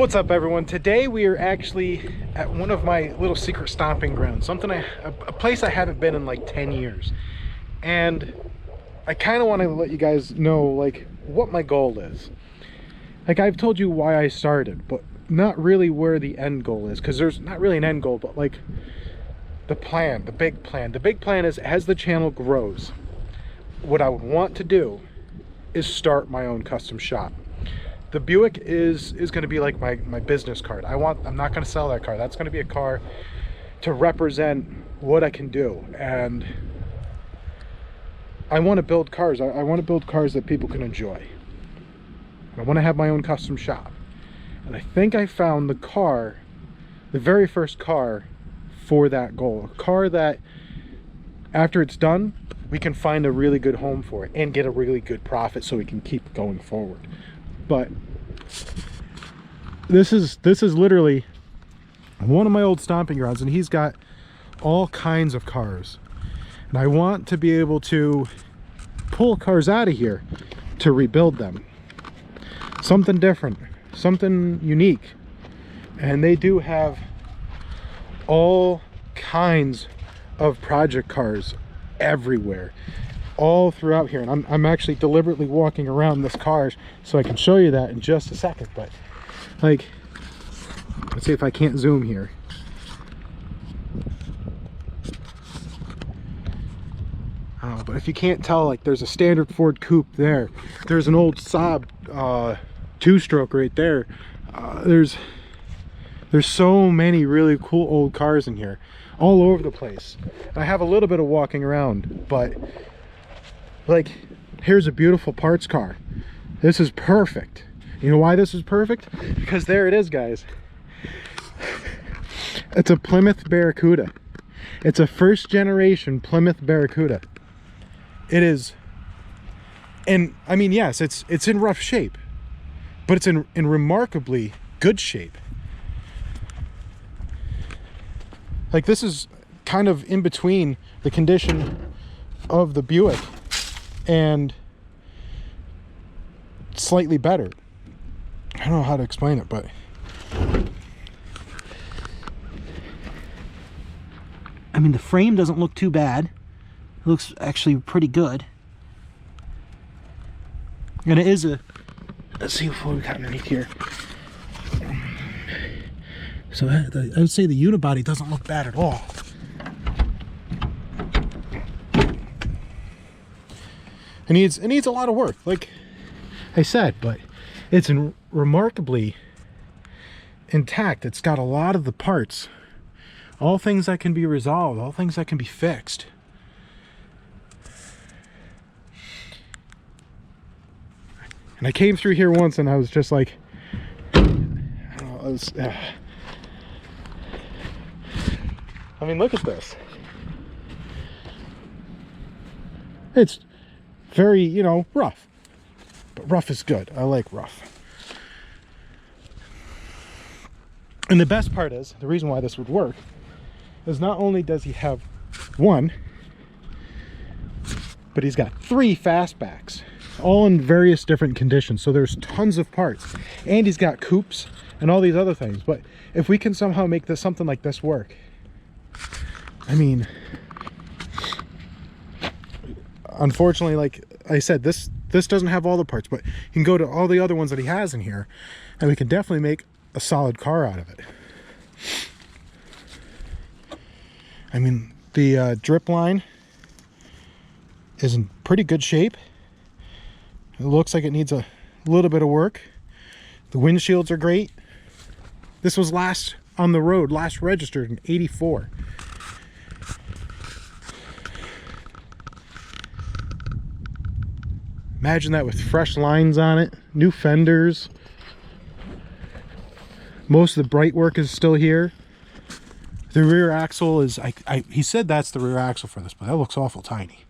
What's up, everyone? Today we are actually at one of my little secret stomping grounds, a place I haven't been in like 10 years. And I kind of want to let you guys know like what my goal is. Like, I've told you why I started, but not really where the end goal is, because there's not really an end goal, but like the plan, the big plan. The big plan is, as the channel grows, what I would want to do is start my own custom shop. The Buick is going to be like my business card. I'm not going to sell that car. That's going to be a car to represent what I can do. And I want to build cars. I want to build cars that people can enjoy. I want to have my own custom shop. And I think I found the car, the very first car for that goal. A car that, after it's done, we can find a really good home for it and get a really good profit so we can keep going forward. But this is literally one of my old stomping grounds, and he's got all kinds of cars, and I want to be able to pull cars out of here to rebuild them. Something different, something unique. And they do have all kinds of project cars everywhere, all throughout here. And I'm actually deliberately walking around this car so I can show you that in just a second. But like, let's see if I can't zoom here. Oh, but if you can't tell, like, there's a standard Ford coupe there, there's an old Saab two-stroke right there. There's so many really cool old cars in here, all over the place. I have a little bit of walking around, but like, here's a beautiful parts car. This is perfect. You know why this is perfect? Because there it is, guys. It's a Plymouth Barracuda. It's a first generation Plymouth Barracuda. It is, and I mean, yes, it's in rough shape, but it's in remarkably good shape. Like, this is kind of in between the condition of the Buick and slightly better. I don't know how to explain it, but I mean, the frame doesn't look too bad. It looks actually pretty good. And it is a, let's see what we got underneath here. So I would say the unibody doesn't look bad at all. It needs a lot of work, like I said, but it's remarkably intact. It's got a lot of the parts, all things that can be resolved, all things that can be fixed. And I came through here once and I was just like, I don't know, I mean, look at this. It's very, you know, rough. But rough is good. I like rough. And the best part is, the reason why this would work, is not only does he have one, but he's got 3 fastbacks, all in various different conditions. So there's tons of parts. And he's got coupes and all these other things. But if we can somehow make this, something like this, work, I mean, unfortunately, like I said, this doesn't have all the parts, but you can go to all the other ones that he has in here, and we can definitely make a solid car out of it. I mean, the drip line is in pretty good shape. It looks like it needs a little bit of work. The windshields are great. This was last on the road, last registered in '84. Imagine that with fresh lines on it, new fenders. Most of the bright work is still here. The rear axle is, he said that's the rear axle for this, but that looks awful tiny.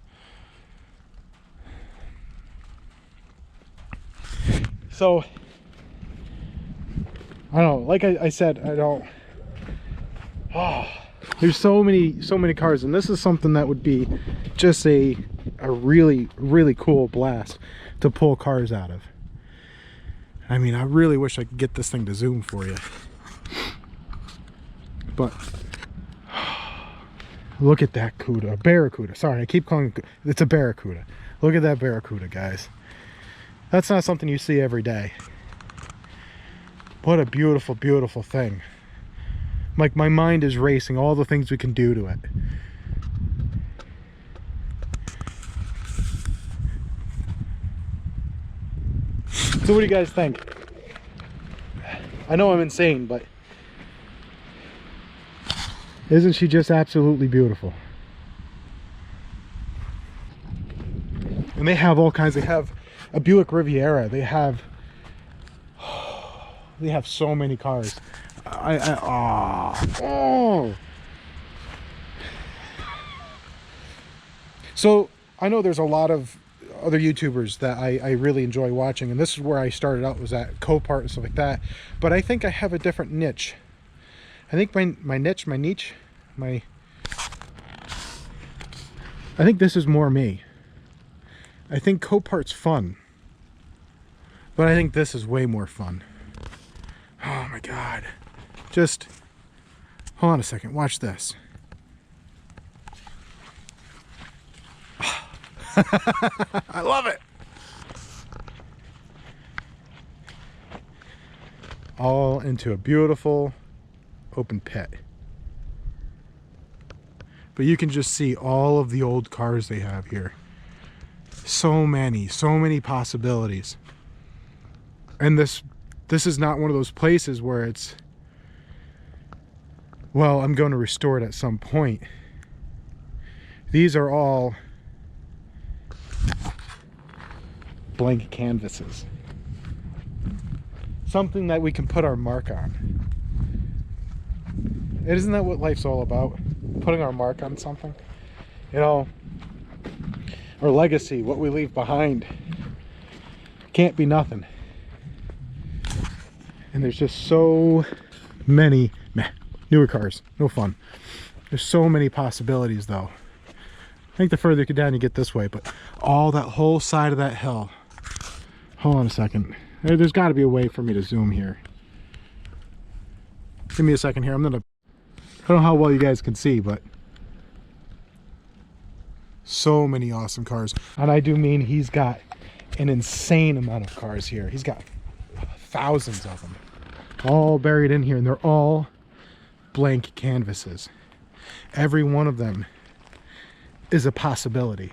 So, I don't know, like I said, I don't, there's so many cars, and this is something that would be just a really cool blast to pull cars out of. I mean, I really wish I could get this thing to zoom for you. But look at that Cuda, Barracuda. Sorry, I keep calling it, it's a Barracuda. Look at that Barracuda, guys. That's not something you see every day. What a beautiful, beautiful thing. Like, my mind is racing, all the things we can do to it. So what do you guys think? I know I'm insane, but isn't she just absolutely beautiful? And they have all kinds. They have a Buick Riviera. They have so many cars. Oh. So I know there's a lot of other YouTubers that I really enjoy watching, and this is where I started out, was at Copart and stuff like that. But I think I have a different niche. I think my niche, I think this is more me. I think Copart's fun, but I think this is way more fun. Oh my God. Just hold on a second, watch this. I love it. All into a beautiful open pit. But you can just see all of the old cars they have here. So many possibilities. And this is not one of those places where it's, well, I'm going to restore it at some point. These are all blank canvases. Something that we can put our mark on. Isn't that what life's all about? Putting our mark on something? You know, our legacy, what we leave behind, can't be nothing. And there's just so many newer cars, no fun. There's so many possibilities though. I think the further you get down you get this way, but all that whole side of that hill. Hold on a second. There's got to be a way for me to zoom here. Give me a second here. I don't know how well you guys can see, but so many awesome cars. And I do mean he's got an insane amount of cars here. He's got thousands of them all buried in here, and they're all blank canvases. Every one of them is a possibility.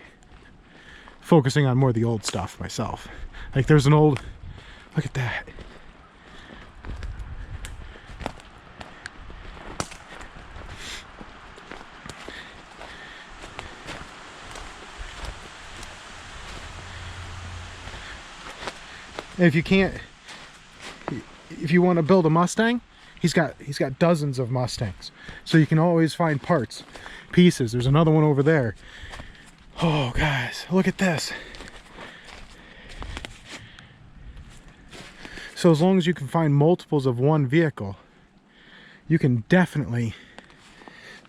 Focusing on more of the old stuff myself. Like there's an old, look at that. And if you want to build a Mustang, he's got dozens of Mustangs. So you can always find parts, pieces. There's another one over there. Oh guys, look at this. So as long as you can find multiples of one vehicle, you can definitely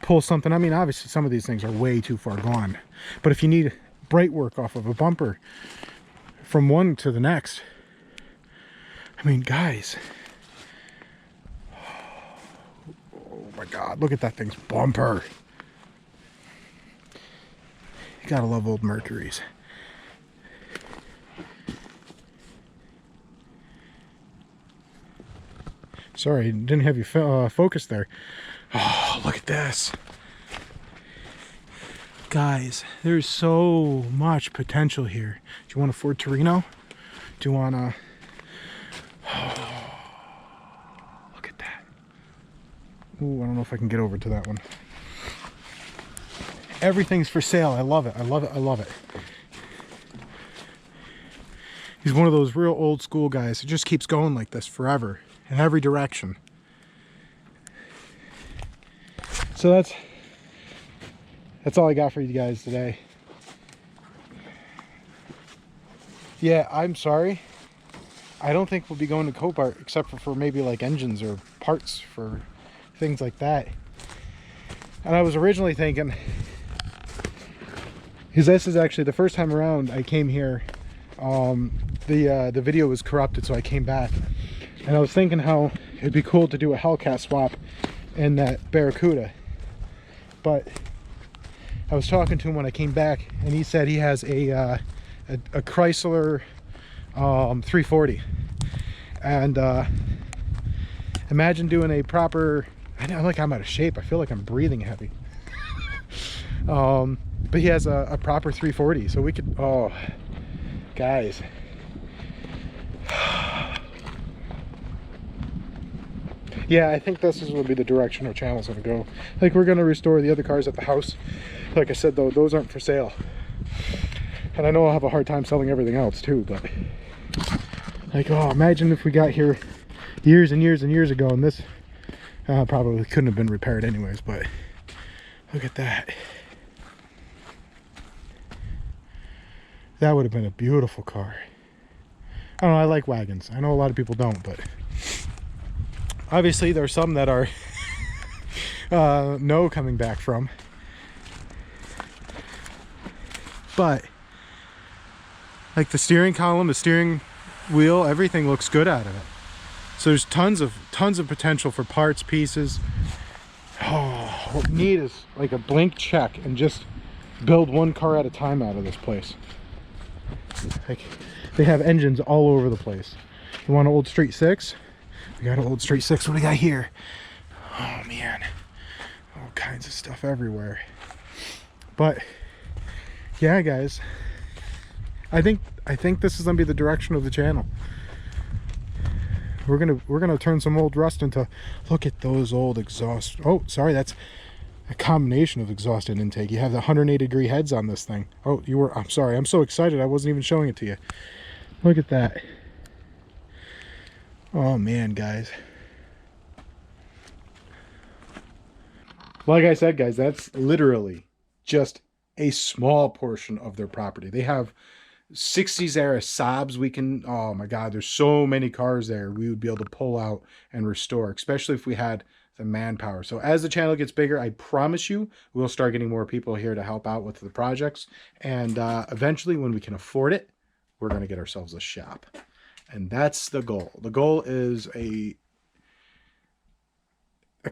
pull something. I mean, obviously some of these things are way too far gone, but if you need bright work off of a bumper from one to the next, I mean, guys, oh my God, look at that thing's bumper. You gotta love old Mercuries. Sorry, didn't have you focused there. Oh, look at this. Guys, there's so much potential here. Do you want a Ford Torino? Do you want a... Oh, look at that. Ooh, I don't know if I can get over to that one. Everything's for sale. I love it. I love it. I love it. He's one of those real old school guys who just keeps going like this forever in every direction. So that's all I got for you guys today. Yeah, I'm sorry. I don't think we'll be going to Copart except for maybe like engines or parts for things like that. And I was originally thinking, because this is actually the first time around I came here the video was corrupted, so I came back. And I was thinking how it'd be cool to do a Hellcat swap in that Barracuda. But I was talking to him when I came back, and he said he has a Chrysler 340. And imagine doing a proper, I'm out of shape. I feel like I'm breathing heavy. But he has a proper 340, so we could, oh, guys. Yeah, I think this is will be the direction our channel's gonna go. Like, we're gonna restore the other cars at the house. Like I said, though, those aren't for sale. And I know I'll have a hard time selling everything else too, but like, oh, imagine if we got here years and years and years ago, and this probably couldn't have been repaired anyways. But look at that. That would have been a beautiful car. I don't know, I like wagons. I know a lot of people don't, but obviously there's some that are no coming back from. But like the steering column, the steering wheel, everything looks good out of it. So there's tons of potential for parts, pieces. Oh, what we need is like a blank check and just build one car at a time out of this place. Like, they have engines all over the place. You want an old straight 6? We got an old straight 6. What do we got here? Oh man, all kinds of stuff everywhere. But yeah, guys, I think this is gonna be the direction of the channel. We're gonna turn some old rust into, look at those old exhaust. Oh, sorry, that's a combination of exhaust and intake. You have the 180-degree heads on this thing. Oh, I'm sorry, I'm so excited I wasn't even showing it to you. Look at that. Oh man, guys. Like I said, guys, that's literally just a small portion of their property. They have 60s era Saabs. We can, oh my god, there's so many cars there we would be able to pull out and restore, especially if we had the manpower. So as the channel gets bigger, I promise you we'll start getting more people here to help out with the projects, and eventually when we can afford it, we're going to get ourselves a shop. And that's the goal. The goal is a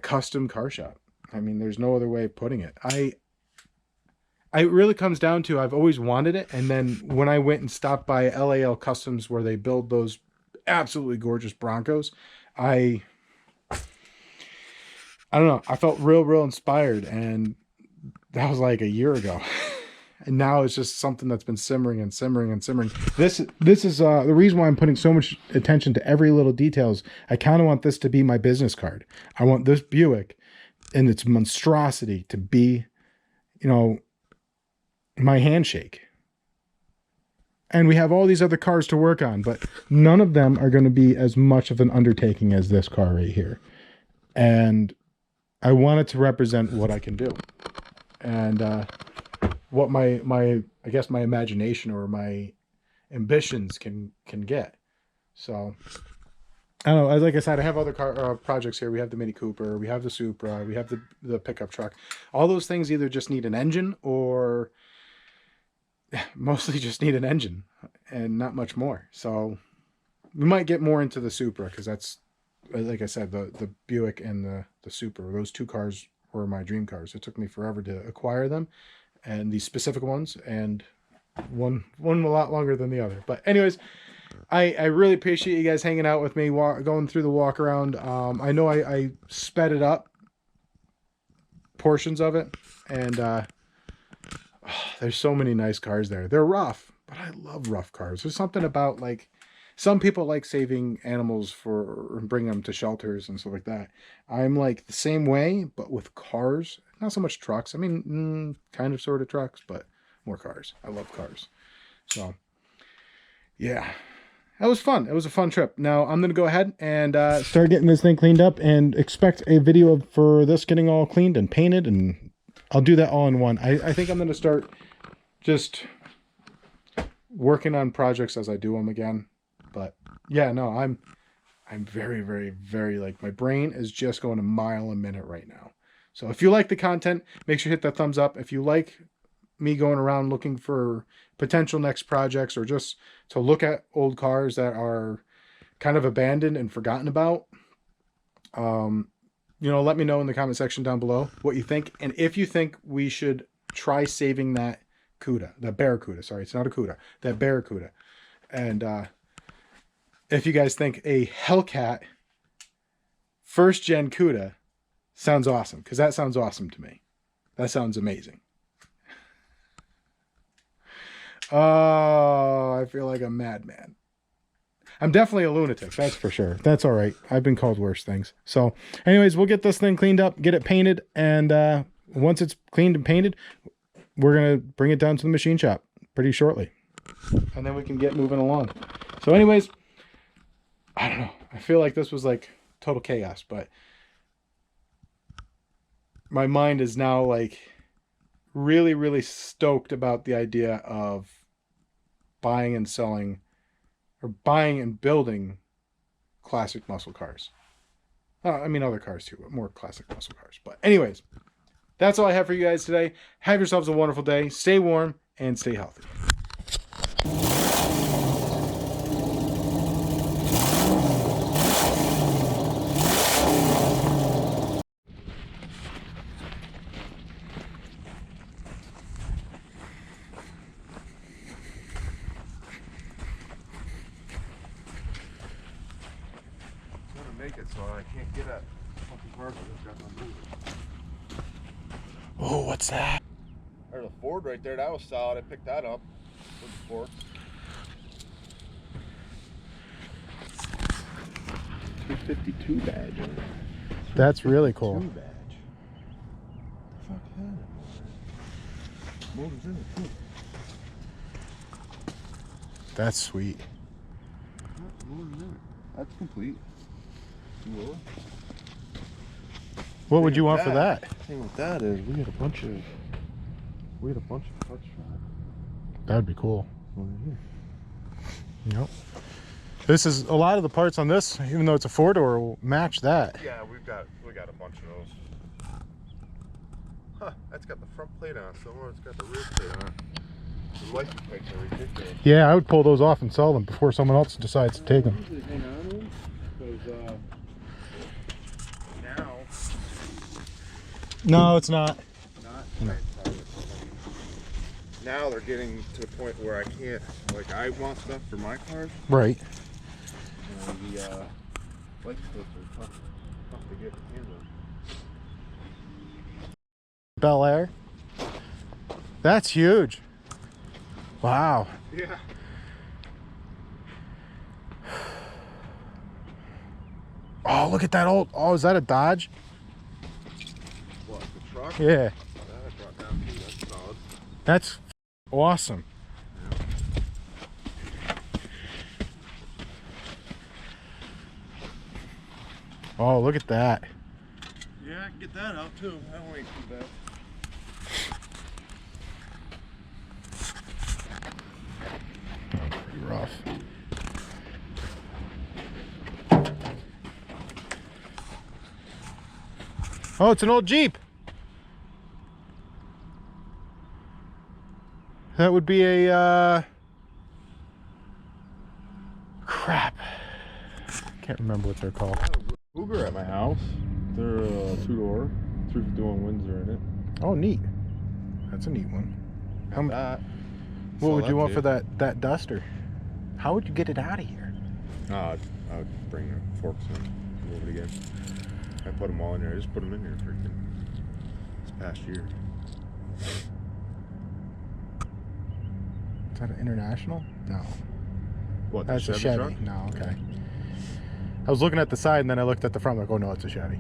custom car shop. I mean, there's no other way of putting it. It really comes down to, I've always wanted it, and then when I went and stopped by LAL Customs where they build those absolutely gorgeous Broncos, I don't know, I felt real inspired, and that was like a year ago. And now it's just something that's been simmering and simmering and simmering. This is the reason why I'm putting so much attention to every little details. I kind of want this to be my business card. I want this Buick and its monstrosity to be, you know, my handshake. And we have all these other cars to work on, but none of them are going to be as much of an undertaking as this car right here. And I want it to represent what I can do, and what my I guess my imagination or my ambitions can get. So I don't know. Like I said, I have other car projects here. We have the Mini Cooper, we have the Supra, we have the pickup truck. All those things either just need an engine, or mostly just need an engine and not much more. So we might get more into the Supra, because that's, like I said, the Buick and the Supra, those two cars were my dream cars. It took me forever to acquire them, and these specific ones, and one a lot longer than the other. But anyways, I really appreciate you guys hanging out with me, going through the walk around. I know I sped it up, portions of it, and there's so many nice cars there. They're rough, but I love rough cars. There's something about, like, some people like saving animals for bringing them to shelters and stuff like that. I'm like the same way, but with cars. Not so much trucks. I mean, kind of sort of trucks, but more cars. I love cars. So yeah, that was fun. It was a fun trip. Now I'm going to go ahead and start getting this thing cleaned up, and expect a video for this getting all cleaned and painted, and I'll do that all in one. I think I'm going to start just working on projects as I do them again. But yeah, no, I'm very, like, my brain is just going a mile a minute right now. So if you like the content, make sure you hit that thumbs up. If you like me going around looking for potential next projects, or just to look at old cars that are kind of abandoned and forgotten about, you know, let me know in the comment section down below what you think. And if you think we should try saving that Cuda, the Barracuda, sorry, it's not a Cuda, that Barracuda. And if you guys think a Hellcat first gen Cuda sounds awesome, because that sounds awesome to me. That sounds amazing. Oh, I feel like a madman. I'm definitely a lunatic, that's for sure. That's all right. I've been called worse things. So anyways, we'll get this thing cleaned up, get it painted, and once it's cleaned and painted, we're going to bring it down to the machine shop pretty shortly. And then we can get moving along. So anyways, I don't know. I feel like this was like total chaos, but my mind is now like really, really stoked about the idea of buying and selling, or buying and building classic muscle cars. I mean other cars too, but more classic muscle cars. But anyways, that's all I have for you guys today. Have yourselves a wonderful day. Stay warm and stay healthy. Make it so I can't get at fucking cars that got no moving. Oh, what's that? There's a Ford right there. That was solid. I picked that up with the forks. 252 badge. That's really cool. Badge. The fuck is that? Motor's in it too. That's sweet. Motor's in it. That's complete. What would you want for that? The thing with that is we had a bunch of parts for it. That'd be cool. Over here. Yep. This is a lot of the parts on this, even though it's a four-door, will match that. Yeah, we got a bunch of those. Huh, that's got the front plate on, so it's got the rear plate on. The license plates are ridiculous. Yeah, I would pull those off and sell them before someone else decides to take them. Hang on to them, because now No, it's not. no. Now they're getting to the point where I can't, like, I want stuff for my cars, Right. and the license plates are tough to get hands on. Bel Air. That's huge. Wow. Yeah. Oh, look at that old. Oh, is that a Dodge? What, the truck? Yeah. That I brought down too, that's solid. That's awesome. Oh, look at that. Yeah, I can get that out too. That one ain't too bad. Pretty rough. Oh, it's an old Jeep. That would be a crap. Can't remember what they're called. Cougar at my house. They're a two-door, 351 Windsor in it. Oh, neat. That's a neat one. How much? That. What would you want for too. that Duster? How would you get it out of here? I would bring the forks in, move it again. I put them all in there. I just put them in here freaking this past year. Is that an International? No. What? That's a Chevy Chevy. truck? No, okay. I was looking at the side and then I looked at the front. Like, oh no, it's a Chevy.